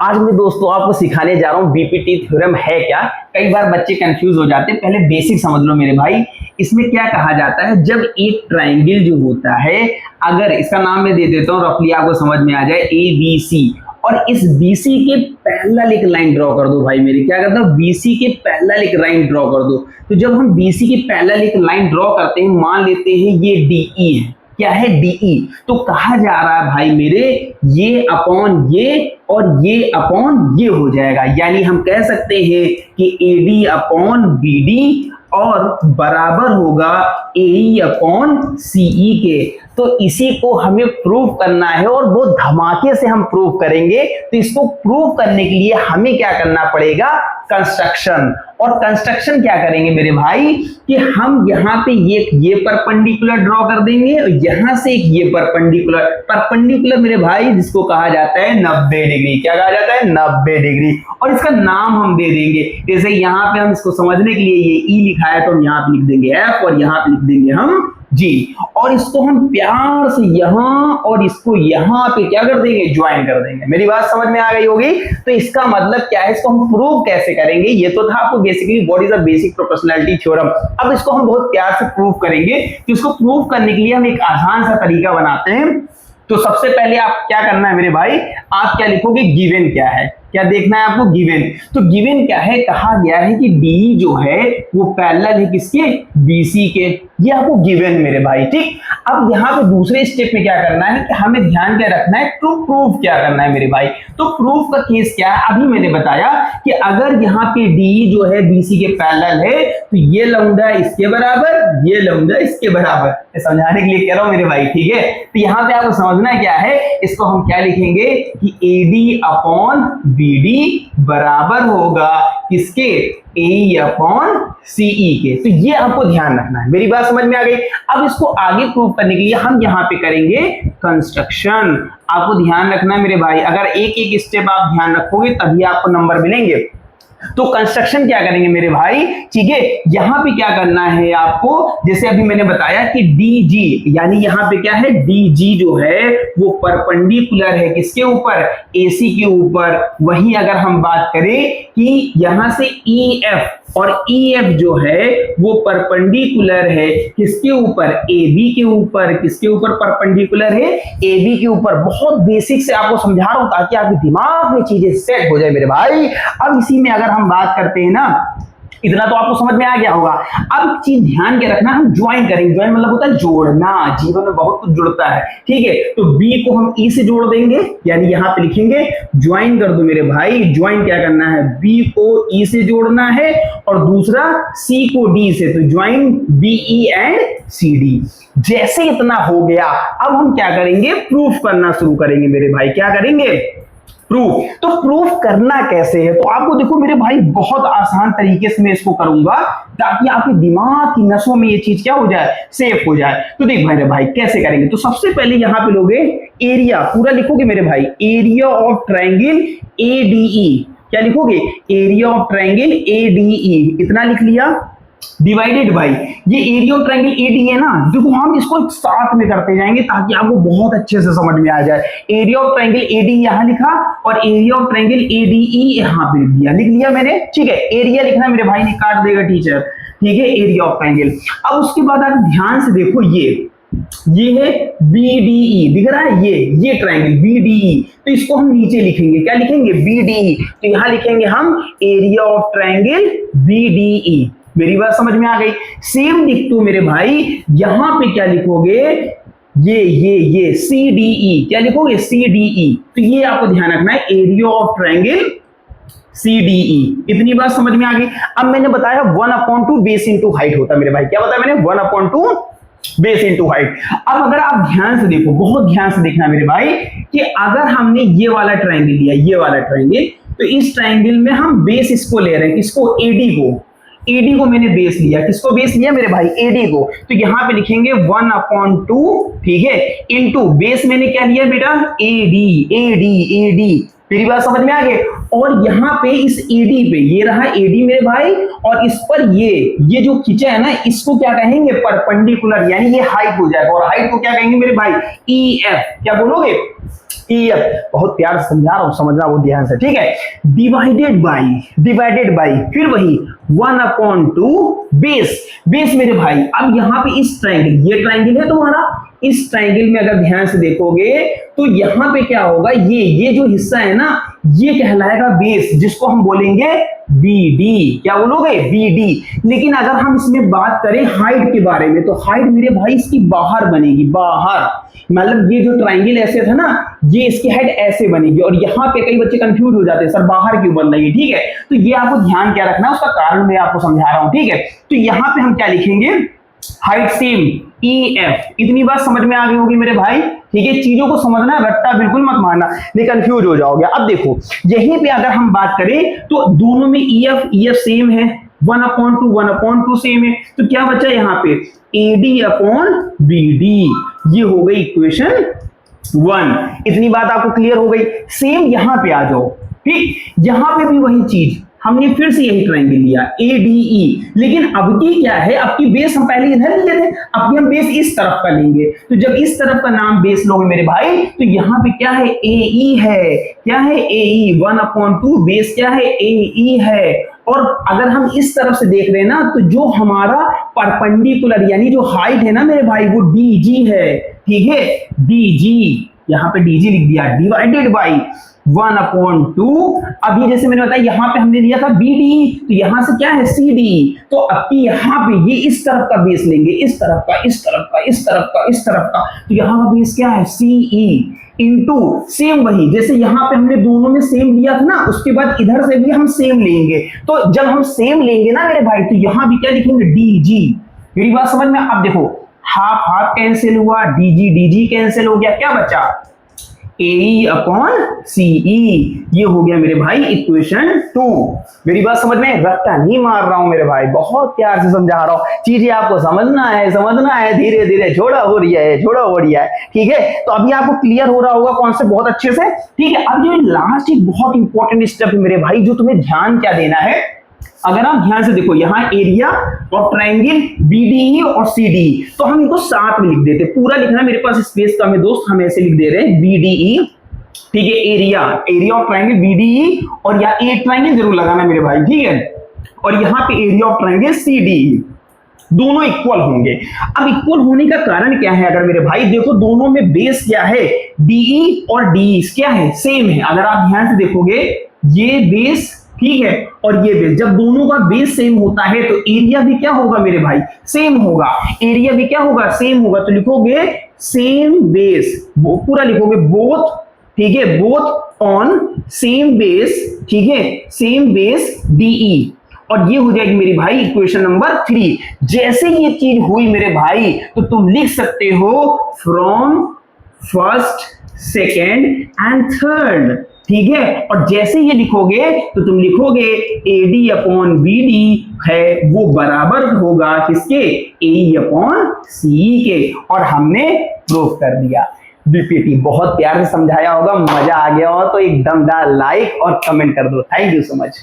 आज मैं दोस्तों आपको सिखाने जा रहा हूँ बीपीटी थ्योरम है क्या। कई बार बच्चे कंफ्यूज हो जाते हैं, पहले बेसिक समझ लो मेरे भाई। इसमें क्या कहा जाता है, जब एक ट्राइंगल जो होता है, अगर इसका नाम मैं दे देता हूँ रफली आपको समझ में आ जाए, ए बी सी, और इस BC के पैरेलल एक लाइन ड्रॉ कर दो भाई मेरे। क्या करता हूँ, BC के पैरेलल एक लाइन ड्रॉ कर दो। तो जब हम BC के पैरेलल एक लाइन ड्रॉ करते हैं, मान लेते हैं ये DE है। क्या है, DE। तो कहा जा रहा है भाई मेरे, ये अपॉन ये और ये अपॉन ये हो जाएगा। यानी हम कह सकते हैं कि AD अपॉन BD और बराबर होगा AE अपॉन CE के। तो इसी को हमें प्रूव करना है और वो धमाके से हम प्रूव करेंगे। तो इसको प्रूव करने के लिए हमें क्या करना पड़ेगा, कंस्ट्रक्शन। और कंस्ट्रक्शन क्या करेंगे मेरे भाई कि हम यहाँ पे ये परपेंडिकुलर ड्रॉ कर देंगे और यहाँ से एक ये परपेंडिकुलर मेरे भाई, जिसको कहा जाता है 90 डिग्री। क्या कहा जाता है, 90 डिग्री। और इसका नाम हम दे देंगे, जैसे यहाँ पे हम इसको समझने के लिए ये E लिखा है तो हम यहाँ पे लिख देंगे F और यहाँ पे लिख देंगे हम G। और इसको हम प्यार से यहाँ और इसको यहाँ पे क्या कर देंगे, ज्वाइन कर देंगे। मेरी बात समझ में आ गई होगी। तो इसका मतलब क्या है, इसको हम प्रूव कैसे करेंगे, ये तो था आपको basically what is the basic proportionality theorem. अब इसको हम बहुत प्यार से प्रूव करेंगे। तो इसको प्रूव करने के लिए हम एक आसान सा तरीका बनाते हैं। तो सबसे पहले आप क्या करना है मेरे भाई, आप क्या लिखोगे, गिवन क्या है, क्या देखना है आपको, गिवन। तो गिवन क्या है, कहा गया है कि डी जो है वो पैरेलल है किसके, BC के। ये आपको गिवन मेरे भाई, ठीक। अब यहाँ पे दूसरे स्टेप में क्या करना है कि हमें ध्यान क्या रखना है, टू प्रूफ क्या करना है मेरे भाई। तो प्रूफ का केस क्या है, अभी मैंने बताया कि अगर यहाँ पे डी जो है BC के पैरेलल है तो ये लंबा इसके बराबर, ये लंबा इसके बराबर। समझाने के लिए कह रहा हूं मेरे भाई, ठीक है। तो यहाँ पे आपको समझना क्या है, इसको हम क्या लिखेंगे कि AD अपॉन BD बराबर होगा किसके, AE अपॉन CE के। तो ये आपको ध्यान रखना है। मेरी बात समझ में आ गई। अब इसको आगे प्रूव करने के लिए हम यहाँ पे करेंगे कंस्ट्रक्शन। आपको ध्यान रखना है मेरे भाई, अगर एक एक स्टेप आप ध्यान रखोगे तभी आपको नंबर मिलेंगे। तो कंस्ट्रक्शन क्या करेंगे मेरे भाई, ठीक है। यहां पे क्या करना है आपको, जैसे अभी मैंने बताया कि DG, यानी यहां पे क्या है, DG जो है वो परपेंडिकुलर है किसके ऊपर, AC के ऊपर। वहीं अगर हम बात करें कि यहां से EF, और EF जो है वो परपेंडिकुलर है किसके ऊपर, AB के ऊपर। किसके ऊपर परपेंडिकुलर है, AB के ऊपर। बहुत बेसिक से आपको समझा रहा हूं ताकि आपके दिमाग में चीजें सेट हो जाए मेरे भाई। अब इसी में अगर हम बात करते हैं ना, इतना तो आपको समझ में आ गया होगा। अब चीज ध्यान के रखना, हम ज्वाइन करेंगे। ज्वाइन मतलब होता है जोड़ना, जीवन में बहुत कुछ जुड़ता है, ठीक है। तो B को हम E से जोड़ देंगे, यानी यहां पे लिखेंगे ज्वाइन कर दो मेरे भाई। ज्वाइन क्या करना है, B को E से जोड़ना है और दूसरा C को D से। तो ज्वाइन BE एंड CD। जैसे इतना हो गया, अब हम क्या करेंगे, प्रूफ करना शुरू करेंगे मेरे भाई। क्या करेंगे, प्रूफ। तो प्रूफ करना कैसे है, तो आपको देखो मेरे भाई बहुत आसान तरीके से मैं इसको करूंगा ताकि आपके दिमाग की नसों में ये चीज क्या हो जाए, सेफ हो जाए। तो देख मेरे भाई कैसे करेंगे। तो सबसे पहले यहां पे लोगे एरिया, पूरा लिखोगे मेरे भाई, एरिया ऑफ ट्रायंगल ADE। क्या लिखोगे, एरिया ऑफ ट्रायंगल ADE। इतना लिख लिया, डिवाइडेड बाई ये एरिया ऑफ ट्रायंगल AD है ना। देखो हम इसको साथ में करते जाएंगे ताकि आपको बहुत अच्छे से समझ में आ जाए। एरिया ऑफ ट्रायंगल AD यहां लिखा और एरिया ऑफ ट्रायंगल ADE यहां पे लिख दिया। लिख लिया मैंने, ठीक है। एरिया लिखना मेरे भाई ने काट देगा टीचर, ठीक है, एरिया ऑफ ट्रायंगल। अब उसके बाद आप ध्यान से देखो, ये है BDE, दिख रहा है, ये ट्रायंगल BDE। तो इसको हम नीचे लिखेंगे, क्या लिखेंगे, BDE। तो यहां लिखेंगे हम एरिया ऑफ ट्रायंगल BDE। मेरी बात समझ में आ गई। सेम डिक्टो मेरे भाई यहां पे क्या लिखोगे, ये CDE। क्या लिखोगे, CDE। तो ये आपको ध्यान रखना है, एरिया ऑफ ट्रायंगल CDE। इतनी बात समझ में आ गई। अब मैंने बताया 1/2 बेस इंटू हाइट होता है मेरे भाई। क्या बताया मैंने, 1/2 बेस इंटू हाइट। अब अगर आप ध्यान से देखो, बहुत ध्यान से देखना मेरे भाई, कि अगर हमने ये वाला ट्रायंगल लिया, ये वाला ट्रायंगल, तो इस ट्रायंगल में हम बेस इसको ले रहे हैं, किसको, AD को। AD को मैंने बेस लिया, किसको बेस लिया मेरे भाई, AD को। तो यहां पे लिखेंगे 1/2, ठीक है, इनटू बेस मैंने क्या लिया बेटा, AD। मेरी बात समझ में आ गई। और यहाँ पे इस एडी पे, ये रहा एडी मेरे भाई, और इस पर ये जो खींचा है ना, इसको क्या कहेंगे, परपेंडिकुलर, यानी ये हाइट हो जाएगा। और हाइट को क्या कहेंगे मेरे भाई, ई एफ। क्या बोलोगे, ई एफ। बहुत प्यार से समझा रहा हूं, समझना वो ध्यान से, ठीक है। डिवाइडेड बाई फिर वही 1/2 बेस मेरे भाई। अब यहाँ पे इस ट्राइंगल, ये ट्राइंगल है तुम्हारा, इस ट्राइंगल में अगर ध्यान से देखोगे तो यहाँ पे क्या होगा, ये जो हिस्सा है ना, ये कहलाएगा बेस, जिसको हम बोलेंगे BD। क्या बोलोगे, BD। लेकिन अगर हम इसमें बात करें हाइट के बारे में, तो हाइट मेरे भाई इसकी बाहर बनेगी, बाहर। मतलब ये जो ट्राइंगल ऐसे था ना, ये इसकी हाइट ऐसे बनेगी। और यहाँ पे कई बच्चे कंफ्यूज हो जाते हैं, सर बाहर क्यों बन रही है, ठीक है। तो ये आपको ध्यान क्या रखना है, उसका कारण मैं आपको समझा रहा हूं, ठीक है। तो यहाँ पे हम क्या लिखेंगे, हाइट सेम EF। इतनी बात समझ में आ गई होगी मेरे भाई, ठीक है। चीजों को समझना, रट्टा बिल्कुल मत मारना, नहीं कंफ्यूज हो जाओगे। अब देखो यहीं पे अगर हम बात करें तो दोनों में EF सेम है, 1/2 सेम है। तो क्या बचा यहाँ पे, AD/BD। ये हो गई इक्वेशन 1। इतनी बात आपको क्लियर हो गई। सेम यहां पे आ जाओ, ठीक। यहां पे भी वही चीज, हमने फिर से यही ट्रायंगल लिया ADE, लेकिन अब की क्या है, अब की बेस हम पहले इधर लिए थे, अब हम बेस इस तरफ का लेंगे। तो जब इस तरफ का नाम बेस लोगे मेरे भाई, तो यहाँ पे क्या है, AE है। क्या है, AE। 1/2 बेस क्या है, AE है। और अगर हम इस तरफ से देख रहे हैं ना, तो जो हमारा परपेंडिकुलर यानी जो हाइट है ना मेरे भाई, वो DG है, ठीक है। DG, यहाँ पे DG लिख दिया, डिवाइडेड बाई 1/2। अभी जैसे मैंने बताया, यहां पे हमने लिया था BD, तो यहां से क्या है CD। तो अब यहां पे ये इस तरफ का बेस लेंगे, इस तरफ का, इस तरफ का, इस तरफ का, इस तरफ का। तो यहां का बेस क्या है, CE इंटू सेम वही, जैसे यहां पे हमने दोनों में सेम लिया था ना, उसके बाद इधर से भी हम सेम लेंगे। तो जब हम सेम लेंगे ना मेरे भाई, तो यहां भी क्या लिखेंगे, DG। मेरी बात समझ में। अब देखो हाफ हाफ कैंसिल हुआ, DG कैंसिल हो गया, क्या बचा, AE/CE। ये हो गया मेरे भाई इक्वेशन 2। मेरी बात समझ में, रट्टा नहीं मार रहा हूं मेरे भाई, बहुत प्यार से समझा रहा हूं। चीजें आपको समझना है, धीरे धीरे छोड़ा हो रही है, ठीक है। तो अभी आपको क्लियर हो रहा होगा कॉन्सेप्ट बहुत अच्छे से, ठीक है। अब जो लास्ट एक बहुत इंपॉर्टेंट स्टेप है मेरे भाई, जो तुम्हें ध्यान क्या देना है, अगर आप ध्यान से देखो, यहाँ एरिया ऑफ ट्रायंगल BDE और CDE, तो हम इनको साथ में लिख देते, पूरा लिखना मेरे पास स्पेस कम है दोस्त, हम ऐसे लिख दे रहे हैं BDE, ठीक है। एरिया ऑफ ट्रायंगल BDE, और या एक ट्रायंगल जरूर लगाना मेरे भाई, ठीक है। और यहाँ पे एरिया ऑफ ट्रायंगल CDE, दोनों इक्वल होंगे। अब इक्वल होने का कारण क्या है, अगर मेरे भाई देखो, दोनों में बेस क्या है, DE और DE क्या है, सेम है। अगर आप ध्यान से देखोगे, ये बेस, ठीक है, और ये बेस, जब दोनों का बेस सेम होता है तो एरिया भी क्या होगा मेरे भाई, सेम होगा। एरिया भी क्या होगा, सेम होगा। तो लिखोगे सेम बेस, पूरा लिखोगे बोथ, ठीक है, बोथ ऑन सेम बेस, ठीक है, सेम बेस DE। और ये हो जाएगी मेरी भाई इक्वेशन नंबर 3। जैसे ये चीज हुई मेरे भाई, तो तुम लिख सकते हो from first, second and third, ठीक है। और जैसे ये लिखोगे तो तुम लिखोगे AD/BD है, वो बराबर होगा किसके, AE/CE के। और हमने प्रूव कर दिया। BPT बहुत प्यार से समझाया होगा, मजा आ गया हो तो एक दमदार लाइक और कमेंट कर दो। Thank you so much.